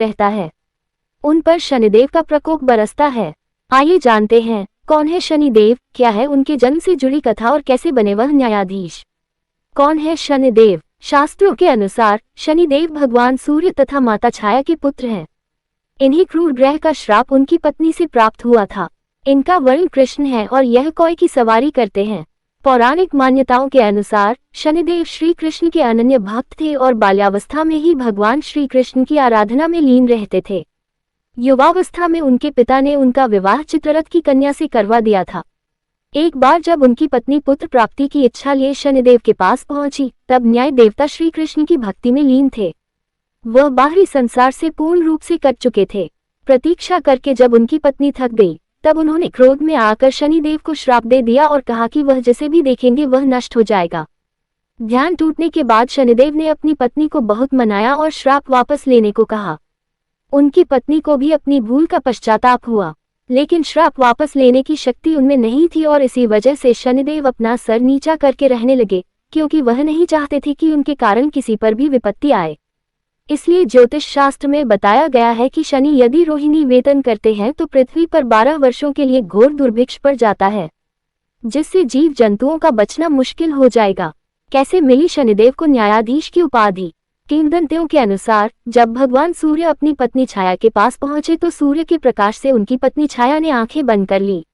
रहता है। उन पर शनिदेव का प्रकोप बरसता है। आइए जानते हैं कौन है शनिदेव, क्या है उनके जन्म से जुड़ी कथा और कैसे बने वह न्यायाधीश। कौन है शनिदेव? शास्त्रों के अनुसार शनिदेव भगवान सूर्य तथा माता छाया के पुत्र हैं। इन्हीं क्रूर ग्रह का श्राप उनकी पत्नी से प्राप्त हुआ था। इनका वर्ण कृष्ण है और यह कोय की सवारी करते हैं। पौराणिक मान्यताओं के अनुसार शनिदेव श्री कृष्ण के अनन्य भक्त थे और बाल्यावस्था में ही भगवान श्री कृष्ण की आराधना में लीन रहते थे। युवावस्था में उनके पिता ने उनका विवाह चित्ररथ की कन्या से करवा दिया था। एक बार जब उनकी पत्नी पुत्र प्राप्ति की इच्छा लिए शनिदेव के पास पहुंची, तब न्याय देवता श्री कृष्ण की भक्ति में लीन थे। वह बाहरी संसार से पूर्ण रूप से कट चुके थे। प्रतीक्षा करके जब उनकी पत्नी थक गई, तब उन्होंने क्रोध में आकर शनिदेव को श्राप दे दिया और कहा कि वह जिसे भी देखेंगे वह नष्ट हो जाएगा। ध्यान टूटने के बाद शनिदेव ने अपनी पत्नी को बहुत मनाया और श्राप वापस लेने को कहा। उनकी पत्नी को भी अपनी भूल का पश्चाताप हुआ, लेकिन श्राप वापस लेने की शक्ति उनमें नहीं थी और इसी वजह से शनिदेव अपना सर नीचा करके रहने लगे, क्योंकि वह नहीं चाहते थे कि उनके कारण किसी पर भी विपत्ति आए। इसलिए ज्योतिष शास्त्र में बताया गया है कि शनि यदि रोहिणी वेतन करते हैं तो पृथ्वी पर 12 वर्षों के लिए घोर दुर्भिक्ष पड़ जाता है, जिससे जीव जंतुओं का बचना मुश्किल हो जाएगा। कैसे मिली शनिदेव को न्यायाधीश की उपाधि? किंवदंतियों के अनुसार जब भगवान सूर्य अपनी पत्नी छाया के पास पहुंचे तो सूर्य के प्रकाश से उनकी पत्नी छाया ने आंखें बंद कर ली।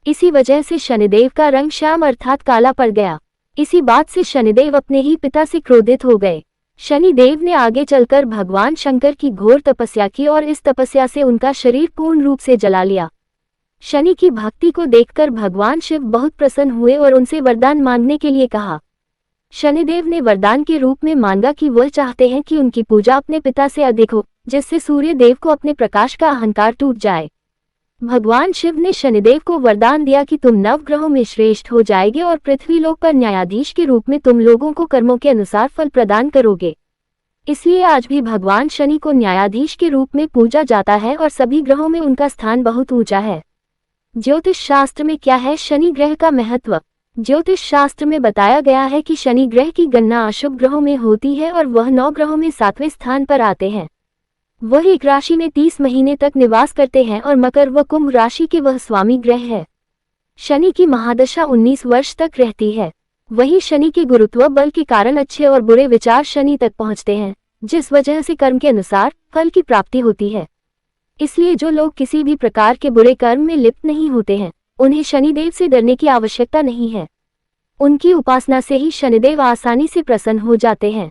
इसी वजह से शनिदेव का रंग श्याम अर्थात काला पड़ गया। इसी बात से शनिदेव अपने ही पिता से क्रोधित हो गए। शनिदेव ने आगे चलकर भगवान शंकर की घोर तपस्या की और इस तपस्या से उनका शरीर पूर्ण रूप से जला लिया। शनि की भक्ति को देखकर भगवान शिव बहुत प्रसन्न हुए और उनसे वरदान मांगने के लिए कहा। शनिदेव ने वरदान के रूप में मांगा कि वह चाहते हैं कि उनकी पूजा अपने पिता से अधिक हो, जिससे सूर्य देव को अपने प्रकाश का अहंकार टूट जाए। भगवान शिव ने शनिदेव को वरदान दिया कि तुम नवग्रहों में श्रेष्ठ हो जाएगे और पृथ्वी लोक पर न्यायाधीश के रूप में तुम लोगों को कर्मों के अनुसार फल प्रदान करोगे। इसलिए आज भी भगवान शनि को न्यायाधीश के रूप में पूजा जाता है और सभी ग्रहों में उनका स्थान बहुत ऊंचा है। ज्योतिष शास्त्र में क्या है शनि ग्रह का महत्व? ज्योतिष शास्त्र में बताया गया है कि शनि ग्रह की गणना अशुभ ग्रहों में होती है और वह 9 ग्रहों में 7वें स्थान पर आते हैं। वह एक राशि में 30 महीने तक निवास करते हैं और मकर व कुंभ राशि के वह स्वामी ग्रह है। शनि की महादशा 19 वर्ष तक रहती है। वही शनि के गुरुत्व बल के कारण अच्छे और बुरे विचार शनि तक पहुंचते हैं, जिस वजह से कर्म के अनुसार फल की प्राप्ति होती है। इसलिए जो लोग किसी भी प्रकार के बुरे कर्म में लिप्त नहीं होते हैं, उन्हें शनिदेव से डरने की आवश्यकता नहीं है। उनकी उपासना से ही शनिदेव आसानी से प्रसन्न हो जाते हैं।